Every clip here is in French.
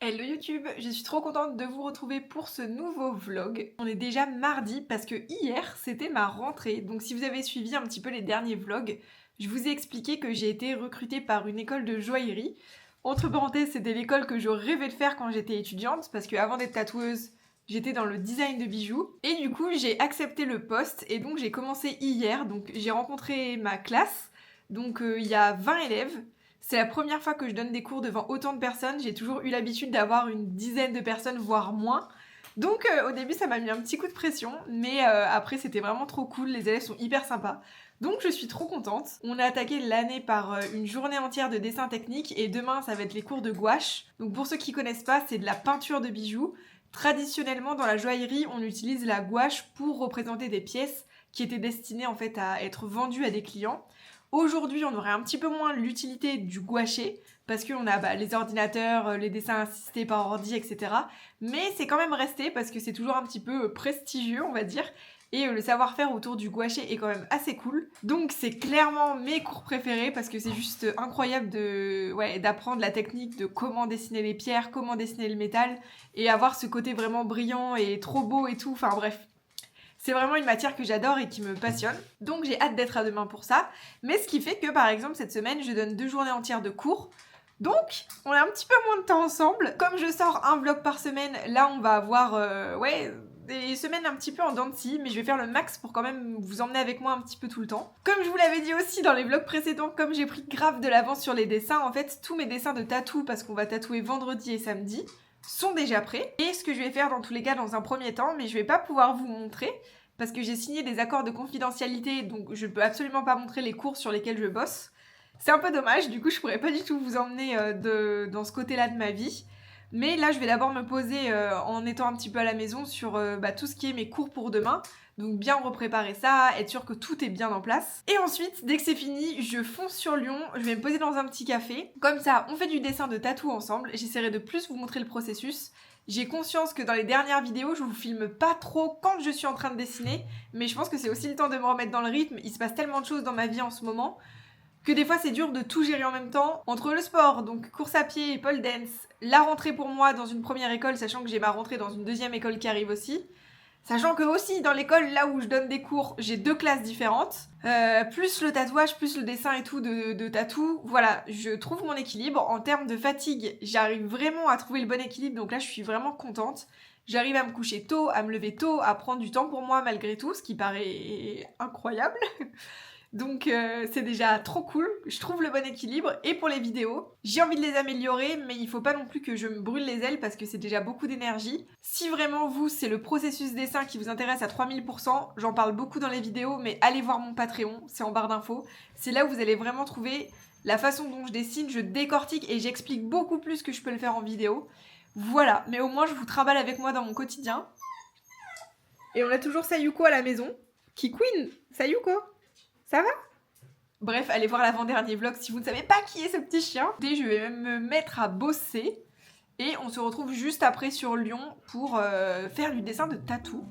Hello YouTube, je suis trop contente de vous retrouver pour ce nouveau vlog. On est déjà mardi parce que hier c'était ma rentrée, donc si vous avez suivi un petit peu les derniers vlogs, je vous ai expliqué que j'ai été recrutée par une école de joaillerie. Entre parenthèses, c'était l'école que je rêvais de faire quand j'étais étudiante parce qu'avant d'être tatoueuse, j'étais dans le design de bijoux. Et du coup, j'ai accepté le poste et donc j'ai commencé hier, donc j'ai rencontré ma classe. Donc il y a 20 élèves. C'est la première fois que je donne des cours devant autant de personnes. J'ai toujours eu l'habitude d'avoir une dizaine de personnes, voire moins. Donc au début, ça m'a mis un petit coup de pression, mais après, c'était vraiment trop cool. Les élèves sont hyper sympas. Donc je suis trop contente. On a attaqué l'année par une journée entière de dessin technique et demain, ça va être les cours de gouache. Donc pour ceux qui connaissent pas, c'est de la peinture de bijoux. Traditionnellement, dans la joaillerie, on utilise la gouache pour représenter des pièces qui étaient destinées en fait à être vendues à des clients. Aujourd'hui, on aurait un petit peu moins l'utilité du gouaché, parce qu'on a les ordinateurs, les dessins assistés par ordi, etc. Mais c'est quand même resté, parce que c'est toujours un petit peu prestigieux, on va dire. Et le savoir-faire autour du gouaché est quand même assez cool. Donc c'est clairement mes cours préférés, parce que c'est juste incroyable d'apprendre la technique de comment dessiner les pierres, comment dessiner le métal, et avoir ce côté vraiment brillant et trop beau et tout, enfin bref. C'est vraiment une matière que j'adore et qui me passionne, donc j'ai hâte d'être à demain pour ça. Mais ce qui fait que par exemple cette semaine je donne 2 journées entières de cours, donc on a un petit peu moins de temps ensemble. Comme je sors un vlog par semaine, là on va avoir des semaines un petit peu en dents de scie, mais je vais faire le max pour quand même vous emmener avec moi un petit peu tout le temps. Comme je vous l'avais dit aussi dans les vlogs précédents, comme j'ai pris grave de l'avance sur les dessins, en fait tous mes dessins de tatou, parce qu'on va tatouer vendredi et samedi, sont déjà prêts. Et ce que je vais faire dans tous les cas dans un premier temps, mais je vais pas pouvoir vous montrer, parce que j'ai signé des accords de confidentialité, donc je peux absolument pas montrer les cours sur lesquels je bosse. C'est un peu dommage, du coup je pourrais pas du tout vous emmener dans ce côté-là de ma vie. Mais là je vais d'abord me poser en étant un petit peu à la maison sur tout ce qui est mes cours pour demain. Donc bien repréparer ça, être sûr que tout est bien en place. Et ensuite, dès que c'est fini, je fonce sur Lyon, je vais me poser dans un petit café. Comme ça, on fait du dessin de tatou ensemble. J'essaierai de plus vous montrer le processus. J'ai conscience que dans les dernières vidéos, je vous filme pas trop quand je suis en train de dessiner, mais je pense que c'est aussi le temps de me remettre dans le rythme. Il se passe tellement de choses dans ma vie en ce moment que des fois c'est dur de tout gérer en même temps. Entre le sport, donc course à pied et pole dance, la rentrée pour moi dans une première école, sachant que j'ai ma rentrée dans une deuxième école qui arrive aussi. Sachant que aussi dans l'école là où je donne des cours, j'ai 2 classes différentes, plus le tatouage, plus le dessin et tout de tatou. Voilà, je trouve mon équilibre. En termes de fatigue, j'arrive vraiment à trouver le bon équilibre, donc là je suis vraiment contente. J'arrive à me coucher tôt, à me lever tôt, à prendre du temps pour moi malgré tout, ce qui paraît incroyable. Donc c'est déjà trop cool, je trouve le bon équilibre. Et pour les vidéos, j'ai envie de les améliorer, mais il faut pas non plus que je me brûle les ailes parce que c'est déjà beaucoup d'énergie. Si vraiment vous, c'est le processus dessin qui vous intéresse à 3000%, j'en parle beaucoup dans les vidéos, mais allez voir mon Patreon, c'est en barre d'infos. C'est là où vous allez vraiment trouver la façon dont je dessine, je décortique et j'explique beaucoup plus que je peux le faire en vidéo. Voilà, mais au moins je vous trimballe avec moi dans mon quotidien. Et on a toujours Sayuko à la maison, qui queen. Sayuko, ça va? Bref, allez voir l'avant-dernier vlog si vous ne savez pas qui est ce petit chien. Et je vais même me mettre à bosser. Et on se retrouve juste après sur Lyon pour faire du dessin de tatou.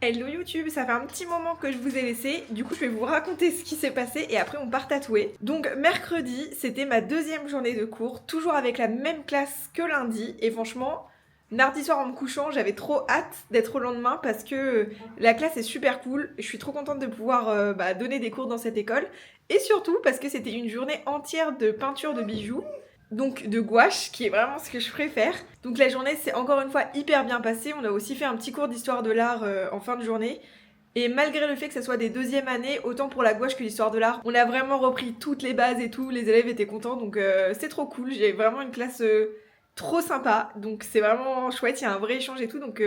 Hello YouTube, ça fait un petit moment que je vous ai laissé, du coup je vais vous raconter ce qui s'est passé et après on part tatouer. Donc mercredi, c'était ma deuxième journée de cours, toujours avec la même classe que lundi, et franchement, mardi soir en me couchant, j'avais trop hâte d'être au lendemain parce que la classe est super cool, je suis trop contente de pouvoir donner des cours dans cette école, et surtout parce que c'était une journée entière de peinture de bijoux, donc de gouache, qui est vraiment ce que je préfère. Donc la journée s'est encore une fois hyper bien passée. On a aussi fait un petit cours d'histoire de l'art en fin de journée. Et malgré le fait que ça soit des deuxièmes années, autant pour la gouache que l'histoire de l'art, on a vraiment repris toutes les bases et tout. Les élèves étaient contents, donc c'est trop cool. J'ai vraiment une classe trop sympa, donc c'est vraiment chouette. Il y a un vrai échange et tout, donc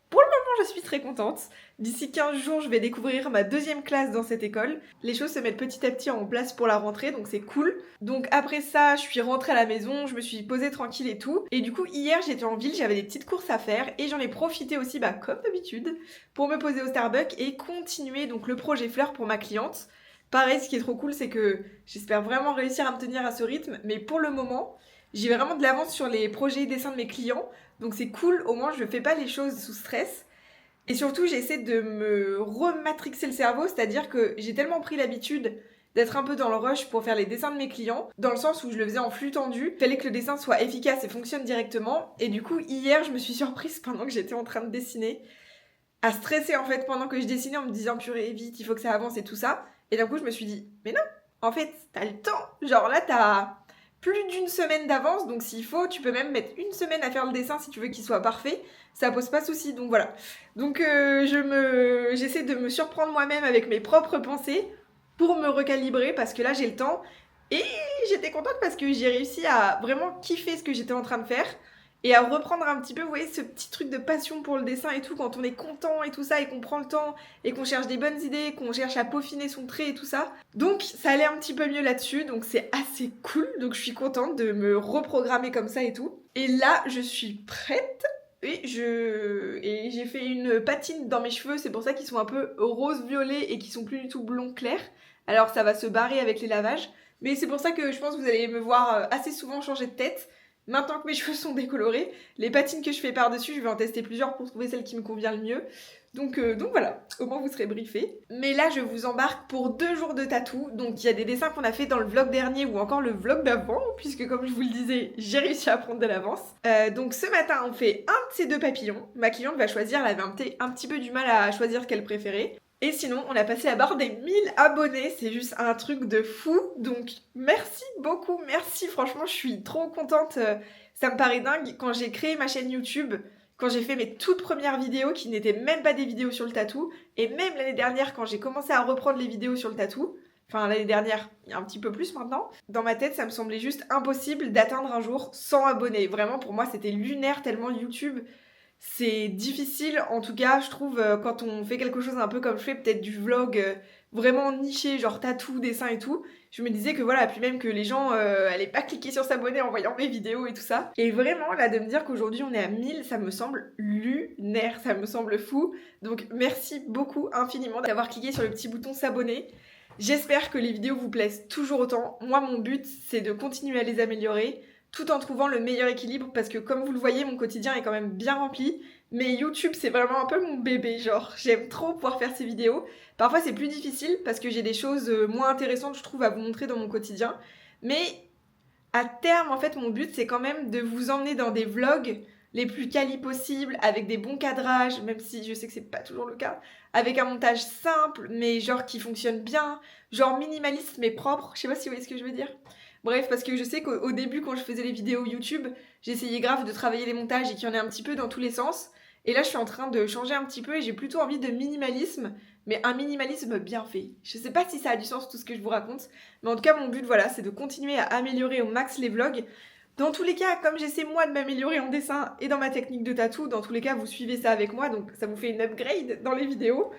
pour le moment, je suis très contente. D'ici 15 jours, je vais découvrir ma deuxième classe dans cette école. Les choses se mettent petit à petit en place pour la rentrée, donc c'est cool. Donc après ça, je suis rentrée à la maison, je me suis posée tranquille et tout. Et du coup, hier, j'étais en ville, j'avais des petites courses à faire et j'en ai profité aussi, comme d'habitude, pour me poser au Starbucks et continuer donc le projet fleurs pour ma cliente. Pareil, ce qui est trop cool, c'est que j'espère vraiment réussir à me tenir à ce rythme, mais pour le moment, j'ai vraiment de l'avance sur les projets et dessins de mes clients. Donc c'est cool, au moins je fais pas les choses sous stress. Et surtout, j'essaie de me rematrixer le cerveau, c'est-à-dire que j'ai tellement pris l'habitude d'être un peu dans le rush pour faire les dessins de mes clients, dans le sens où je le faisais en flux tendu, il fallait que le dessin soit efficace et fonctionne directement. Et du coup, hier, je me suis surprise pendant que j'étais en train de dessiner, à stresser en fait pendant que je dessinais en me disant purée, vite, il faut que ça avance et tout ça. Et d'un coup, je me suis dit, mais non, en fait, t'as le temps. Genre là, t'as plus d'une semaine d'avance, donc s'il faut, tu peux même mettre une semaine à faire le dessin si tu veux qu'il soit parfait, ça pose pas souci, donc voilà. Donc j'essaie de me surprendre moi-même avec mes propres pensées pour me recalibrer parce que là j'ai le temps et j'étais contente parce que j'ai réussi à vraiment kiffer ce que j'étais en train de faire et à reprendre un petit peu, vous voyez, ce petit truc de passion pour le dessin et tout, quand on est content et tout ça, et qu'on prend le temps, et qu'on cherche des bonnes idées, qu'on cherche à peaufiner son trait et tout ça. Donc ça allait un petit peu mieux là-dessus, donc c'est assez cool, donc je suis contente de me reprogrammer comme ça et tout. Et là, je suis prête, et j'ai fait une patine dans mes cheveux, c'est pour ça qu'ils sont un peu rose-violet et qu'ils sont plus du tout blond clair. Alors ça va se barrer avec les lavages, mais c'est pour ça que je pense que vous allez me voir assez souvent changer de tête. Maintenant que mes cheveux sont décolorés, les patines que je fais par-dessus, je vais en tester plusieurs pour trouver celle qui me convient le mieux. Donc voilà, au moins vous serez briefés. Mais là, je vous embarque pour 2 jours de tatou. Donc il y a des dessins qu'on a fait dans le vlog dernier ou encore le vlog d'avant, puisque comme je vous le disais, j'ai réussi à prendre de l'avance. Donc ce matin, on fait un de ces 2 papillons. Ma cliente va choisir, elle avait un petit peu du mal à choisir ce qu'elle préférait. Et sinon, on a passé la barre des 1000 abonnés, c'est juste un truc de fou. Donc merci beaucoup, merci, franchement, je suis trop contente. Ça me paraît dingue. Quand j'ai créé ma chaîne YouTube, quand j'ai fait mes toutes premières vidéos qui n'étaient même pas des vidéos sur le tatou, et même l'année dernière quand j'ai commencé à reprendre les vidéos sur le tatou, enfin l'année dernière, il y a un petit peu plus maintenant, dans ma tête ça me semblait juste impossible d'atteindre un jour 100 abonnés. Vraiment pour moi c'était lunaire tellement YouTube c'est difficile, en tout cas, je trouve, quand on fait quelque chose un peu comme je fais, peut-être du vlog vraiment niché, genre tatou, dessin et tout, je me disais que voilà, puis même que les gens allaient pas cliquer sur s'abonner en voyant mes vidéos et tout ça. Et vraiment, là, de me dire qu'aujourd'hui on est à 1000, ça me semble lunaire, ça me semble fou. Donc merci beaucoup infiniment d'avoir cliqué sur le petit bouton s'abonner. J'espère que les vidéos vous plaisent toujours autant. Moi, mon but, c'est de continuer à les améliorer tout en trouvant le meilleur équilibre parce que comme vous le voyez, mon quotidien est quand même bien rempli. Mais YouTube, c'est vraiment un peu mon bébé, genre j'aime trop pouvoir faire ces vidéos. Parfois c'est plus difficile parce que j'ai des choses moins intéressantes, je trouve, à vous montrer dans mon quotidien. Mais à terme, en fait, mon but, c'est quand même de vous emmener dans des vlogs les plus quali possibles, avec des bons cadrages, même si je sais que c'est pas toujours le cas, avec un montage simple, mais genre qui fonctionne bien, genre minimaliste mais propre, je sais pas si vous voyez ce que je veux dire. Bref, parce que je sais qu'au début, quand je faisais les vidéos YouTube, j'essayais grave de travailler les montages et qu'il y en ait un petit peu dans tous les sens. Et là, je suis en train de changer un petit peu et j'ai plutôt envie de minimalisme, mais un minimalisme bien fait. Je sais pas si ça a du sens tout ce que je vous raconte, mais en tout cas, mon but, voilà, c'est de continuer à améliorer au max les vlogs. Dans tous les cas, comme j'essaie moi de m'améliorer en dessin et dans ma technique de tatou, dans tous les cas, vous suivez ça avec moi, donc ça vous fait une upgrade dans les vidéos.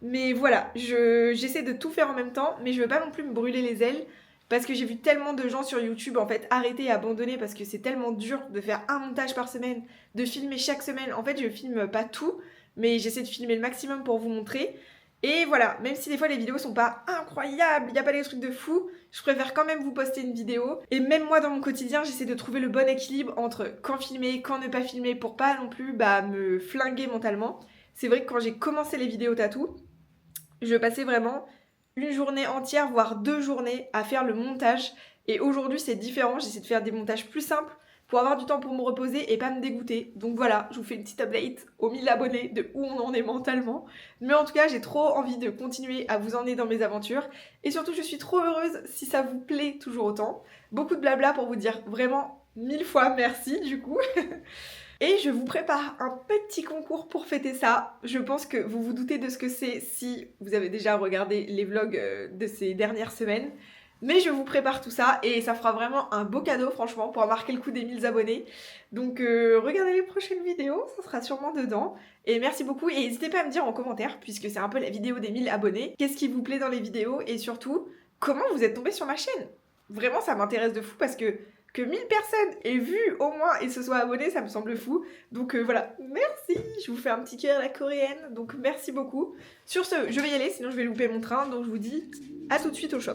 Mais voilà, j'essaie de tout faire en même temps, mais je veux pas non plus me brûler les ailes. Parce que j'ai vu tellement de gens sur YouTube en fait arrêter et abandonner parce que c'est tellement dur de faire un montage par semaine, de filmer chaque semaine. En fait, je filme pas tout, mais j'essaie de filmer le maximum pour vous montrer. Et voilà, même si des fois les vidéos sont pas incroyables, il n'y a pas des trucs de fou, je préfère quand même vous poster une vidéo. Et même moi dans mon quotidien, j'essaie de trouver le bon équilibre entre quand filmer, quand ne pas filmer pour pas non plus me flinguer mentalement. c'est vrai que quand j'ai commencé les vidéos tatou, je passais vraiment une journée entière, voire 2 journées à faire le montage. Et aujourd'hui, c'est différent. J'essaie de faire des montages plus simples pour avoir du temps pour me reposer et pas me dégoûter. Donc voilà, je vous fais une petite update aux 1000 abonnés de où on en est mentalement. Mais en tout cas, j'ai trop envie de continuer à vous emmener dans mes aventures. Et surtout, je suis trop heureuse si ça vous plaît toujours autant. Beaucoup de blabla pour vous dire vraiment 1000 fois merci du coup. Et je vous prépare un petit concours pour fêter ça. Je pense que vous vous doutez de ce que c'est si vous avez déjà regardé les vlogs de ces dernières semaines. Mais je vous prépare tout ça et ça fera vraiment un beau cadeau franchement pour marquer le coup des 1000 abonnés. Donc regardez les prochaines vidéos, ça sera sûrement dedans. Et merci beaucoup et n'hésitez pas à me dire en commentaire, puisque c'est un peu la vidéo des 1000 abonnés, qu'est-ce qui vous plaît dans les vidéos et surtout, comment vous êtes tombé sur ma chaîne. Vraiment ça m'intéresse de fou parce que 1000 personnes aient vu au moins et se soient abonnées, ça me semble fou. Donc voilà, merci. Je vous fais un petit cœur à la coréenne, donc merci beaucoup. Sur ce, je vais y aller, sinon je vais louper mon train, donc je vous dis à tout de suite au shop.